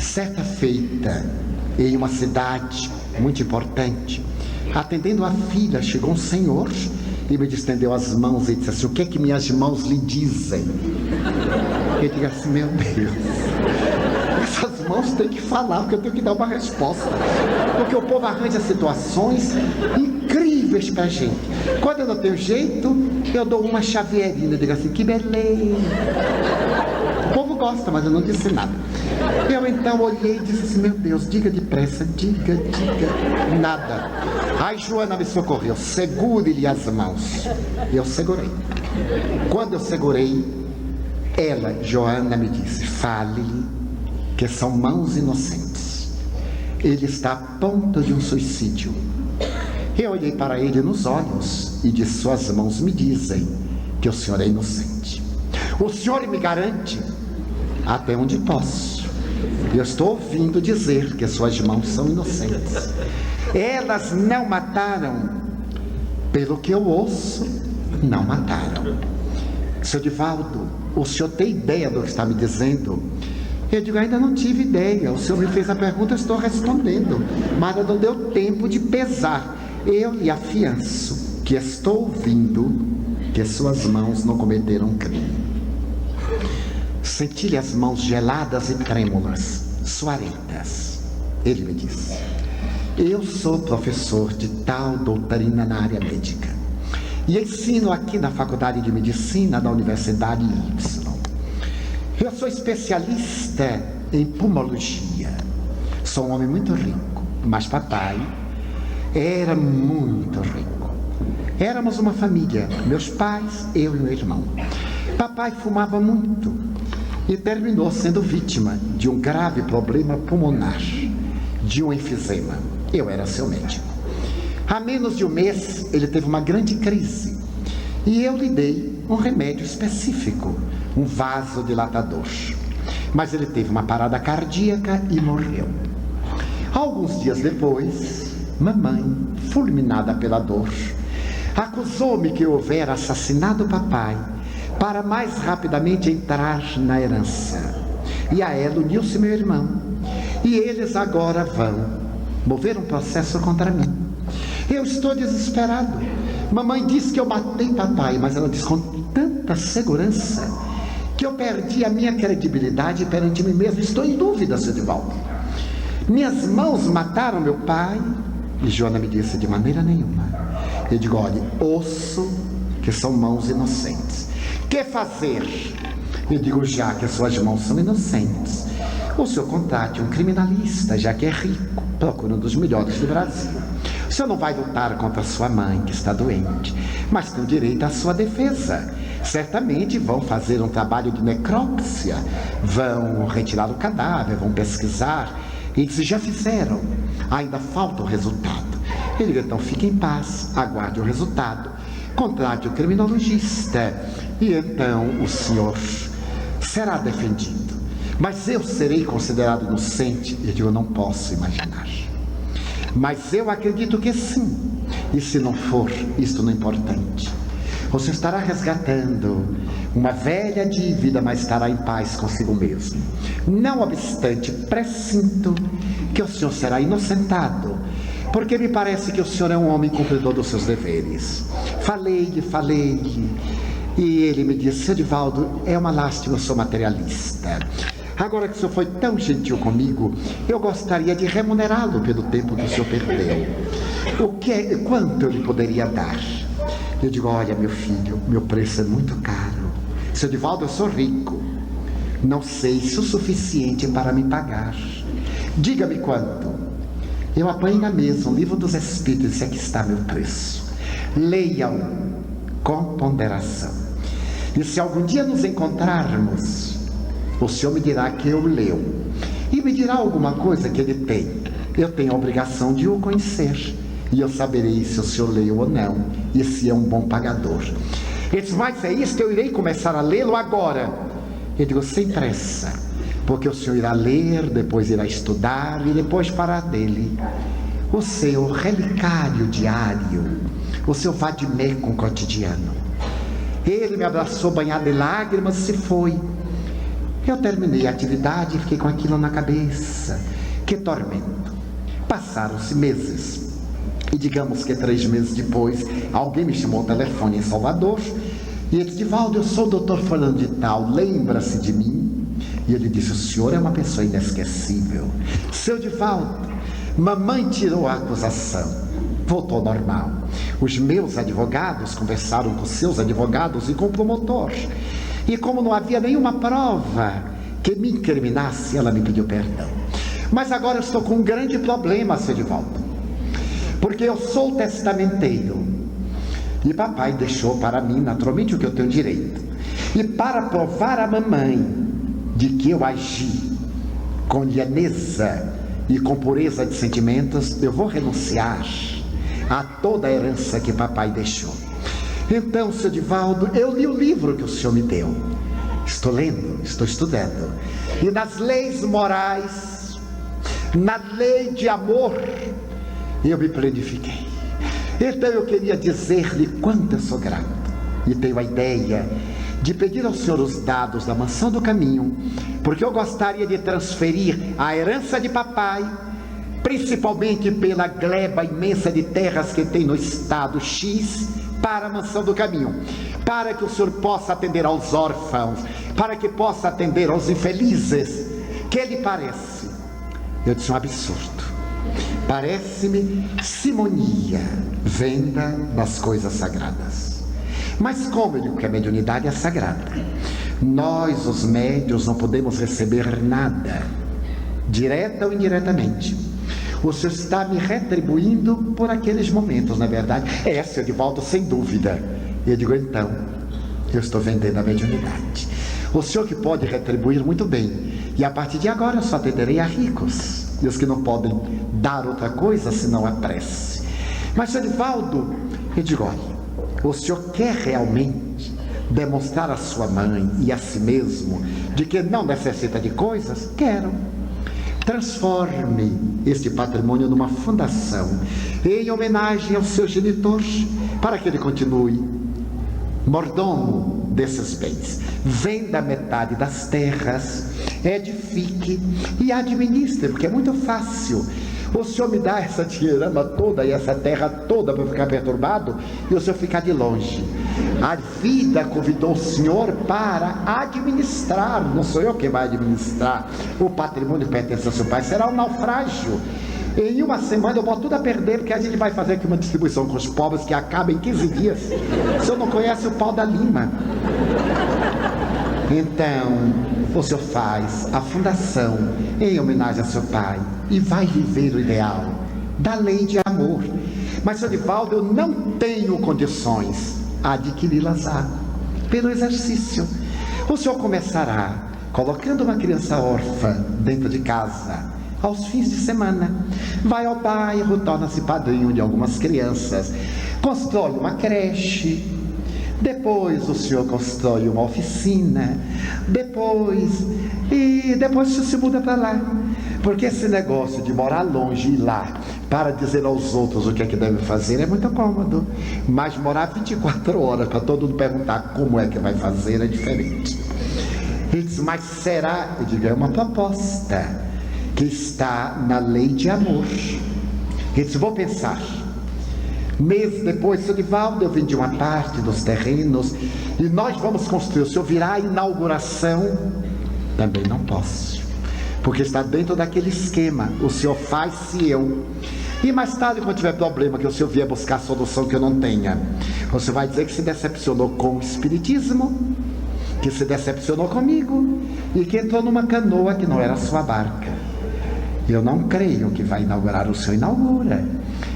Certa feita, em uma cidade muito importante, atendendo a filha, chegou um senhor e me estendeu as mãos e disse assim: o que é que minhas mãos lhe dizem? Eu digo assim: meu Deus, essas mãos têm que falar, porque eu tenho que dar uma resposta, porque o povo arranja situações incríveis pra gente. Quando eu não tenho jeito, eu dou uma chavierinha, eu digo assim: que beleza. O povo gosta, mas eu não disse nada. Eu então olhei e disse assim: meu Deus, diga depressa, diga, nada. Aí Joana me socorreu: segure-lhe as mãos. Eu segurei. Quando eu segurei, ela, Joana, me disse: fale-lhe que são mãos inocentes. Ele está a ponto de um suicídio. Eu olhei para ele nos olhos e disse: suas mãos me dizem que o senhor é inocente. O senhor me garante até onde posso. Eu estou ouvindo dizer que suas mãos são inocentes. Elas não mataram. Pelo que eu ouço, não mataram. Seu Divaldo, o senhor tem ideia do que está me dizendo? Eu digo: ainda não tive ideia. O senhor me fez a pergunta, eu estou respondendo, mas não deu tempo de pesar. Eu lhe afianço que estou ouvindo que suas mãos não cometeram crime. Senti-lhe as mãos geladas e trêmulas, suarentas. Ele me disse: eu sou professor de tal doutrina na área médica e ensino aqui na Faculdade de Medicina da Universidade Y. Eu sou especialista em pulmologia. Sou um homem muito rico, mas papai era muito rico. Éramos uma família, meus pais, eu e meu irmão. Papai fumava muito e terminou sendo vítima de um grave problema pulmonar, de um enfisema. Eu era seu médico. Há menos de um mês, ele teve uma grande crise e eu lhe dei um remédio específico, um vasodilatador. Mas ele teve uma parada cardíaca e morreu. Alguns dias depois, mamãe, fulminada pela dor, acusou-me que eu houvera assassinado o papai para mais rapidamente entrar na herança. E a ela uniu-se meu irmão. E eles agora vão mover um processo contra mim. Eu estou desesperado. Mamãe disse que eu matei papai, mas ela disse com tanta segurança que eu perdi a minha credibilidade perante mim mesmo. Estou em dúvida, seu Divaldo. Minhas mãos mataram meu pai? E Joana me disse: de maneira nenhuma. Eu digo: olha, ouço que são mãos inocentes. Que fazer? Eu digo: já que as suas mãos são inocentes, o senhor contrate um criminalista, já que é rico, procurando os melhores do Brasil. O senhor não vai lutar contra sua mãe, que está doente, mas tem o direito à sua defesa. Certamente vão fazer um trabalho de necrópsia, vão retirar o cadáver, vão pesquisar. Eles já fizeram, ainda falta o resultado. Ele diz: então fique em paz, aguarde o resultado, contrate o criminologista e então o senhor será defendido. Mas eu serei considerado inocente? Eu digo: eu não posso imaginar. Mas eu acredito que sim. E se não for, isto não é importante. Você estará resgatando uma velha dívida, mas estará em paz consigo mesmo. Não obstante, pressinto que o senhor será inocentado, porque me parece que o senhor é um homem cumpridor dos seus deveres. Falei-lhe, e ele me disse: seu Divaldo, é uma lástima, eu sou materialista. Agora que o senhor foi tão gentil comigo, eu gostaria de remunerá-lo pelo tempo que o senhor perdeu. Quanto eu lhe poderia dar? Eu digo: olha, meu filho, meu preço é muito caro. Seu Divaldo, eu sou rico. Não sei se o suficiente para me pagar. Diga-me quanto. Eu apanhei na mesa um livro dos Espíritos e disse: aqui está meu preço. Leia-o com ponderação. E se algum dia nos encontrarmos, o senhor me dirá que eu leio e me dirá alguma coisa que ele tem. Eu tenho a obrigação de o conhecer e eu saberei se o senhor leu ou não e se é um bom pagador. Ele diz: mas é isso, eu irei começar a lê-lo agora. Eu digo: sem pressa, porque o senhor irá ler, depois irá estudar e depois parar dele. O seu relicário diário, o seu vademecum cotidiano. Ele me abraçou banhado de lágrimas e se foi. Eu terminei a atividade e fiquei com aquilo na cabeça. Que tormento. Passaram-se meses. E digamos que 3 meses depois, alguém me chamou ao telefone em Salvador. E ele disse: Divaldo, eu sou o doutor fulano de tal, lembra-se de mim? E ele disse: o senhor é uma pessoa inesquecível. Seu Divaldo, mamãe tirou a acusação. Voltou ao normal. Os meus advogados conversaram com seus advogados e com o promotor. E como não havia nenhuma prova que me incriminasse, ela me pediu perdão. Mas agora eu estou com um grande problema, seu Divaldo. Porque eu sou testamenteiro. E papai deixou para mim, naturalmente, o que eu tenho direito. E para provar a mamãe de que eu agi com lhaneza e com pureza de sentimentos, eu vou renunciar a toda a herança que papai deixou. Então, seu Divaldo, eu li o livro que o senhor me deu. Estou lendo, estou estudando. E nas leis morais, na lei de amor, eu me planifiquei. Então eu queria dizer-lhe quanto eu sou grato. E tenho a ideia de pedir ao senhor os dados da Mansão do Caminho, porque eu gostaria de transferir a herança de papai, principalmente pela gleba imensa de terras que tem no estado X, para a Mansão do Caminho, para que o senhor possa atender aos órfãos, para que possa atender aos infelizes. Que lhe parece? Eu disse: um absurdo. Parece-me simonia, venda das coisas sagradas. Mas como eu digo que a mediunidade é sagrada, nós, os médiuns, não podemos receber nada, direta ou indiretamente. O senhor está me retribuindo por aqueles momentos, não é verdade? É, senhor Divaldo, sem dúvida. Eu digo: então, eu estou vendendo a mediunidade. O senhor que pode retribuir, muito bem. E a partir de agora eu só atenderei a ricos, e os que não podem dar outra coisa senão a prece. Mas, senhor Divaldo, eu digo: olha, o senhor quer realmente demonstrar à sua mãe e a si mesmo de que não necessita de coisas? Quero. Transforme este patrimônio numa fundação em homenagem ao seu genitor, para que ele continue mordomo desses bens. Venda metade das terras, edifique e administre, porque é muito fácil. O senhor me dá essa dinheirama toda e essa terra toda para ficar perturbado e o senhor ficar de longe. A vida convidou o senhor para administrar, não sou eu quem vai administrar. O patrimônio que pertence ao seu pai será um naufrágio. Em uma semana eu boto tudo a perder, porque a gente vai fazer aqui uma distribuição com os pobres que acaba em 15 dias. O senhor não conhece o pau da lima. Então, o senhor faz a fundação em homenagem ao seu pai e vai viver o ideal da lei de amor. Mas, senhor Divaldo, eu não tenho condições a adquiri-las pelo exercício. O senhor começará colocando uma criança órfã dentro de casa aos fins de semana, vai ao bairro, torna-se padrinho de algumas crianças, constrói uma creche, depois o senhor constrói uma oficina, depois o senhor se muda para lá, porque esse negócio de morar longe e ir lá para dizer aos outros o que é que deve fazer é muito cômodo, mas morar 24 horas para todo mundo perguntar como é que vai fazer é diferente. Ele diz: mas será? Eu digo: é uma proposta que está na lei de amor. Ele disse: vou pensar. Meses depois, seu Divaldo, eu vendi uma parte dos terrenos e nós vamos construir. O senhor virá a inauguração? Também não posso, porque está dentro daquele esquema. O senhor faz se eu. E mais tarde, quando tiver problema, que o senhor vier buscar solução que eu não tenha, o senhor vai dizer que se decepcionou com o espiritismo, que se decepcionou comigo e que entrou numa canoa que não era a sua barca. Eu não creio que vai inaugurar. O senhor inaugura.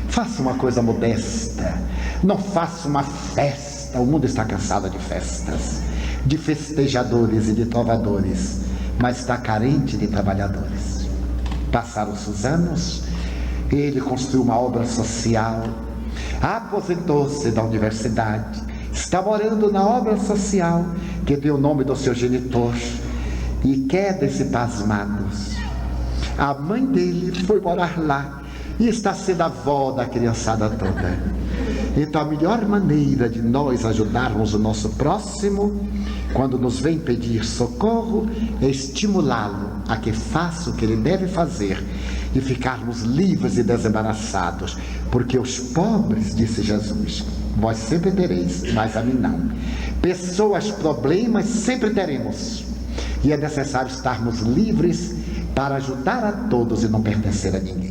Faça uma coisa modesta, não faça uma festa. O mundo está cansado de festas, de festejadores e de trovadores, mas está carente de trabalhadores. Passaram-se os anos, ele construiu uma obra social, aposentou-se da universidade, está morando na obra social que tem o nome do seu genitor, e quedem-se pasmados. A mãe dele foi morar lá e está sendo avó da criançada toda. Então, a melhor maneira de nós ajudarmos o nosso próximo, quando nos vem pedir socorro, é estimulá-lo a que faça o que ele deve fazer e ficarmos livres e desembaraçados, porque os pobres, disse Jesus, vós sempre tereis, mas a mim não. Pessoas, problemas, sempre teremos. E é necessário estarmos livres para ajudar a todos e não pertencer a ninguém.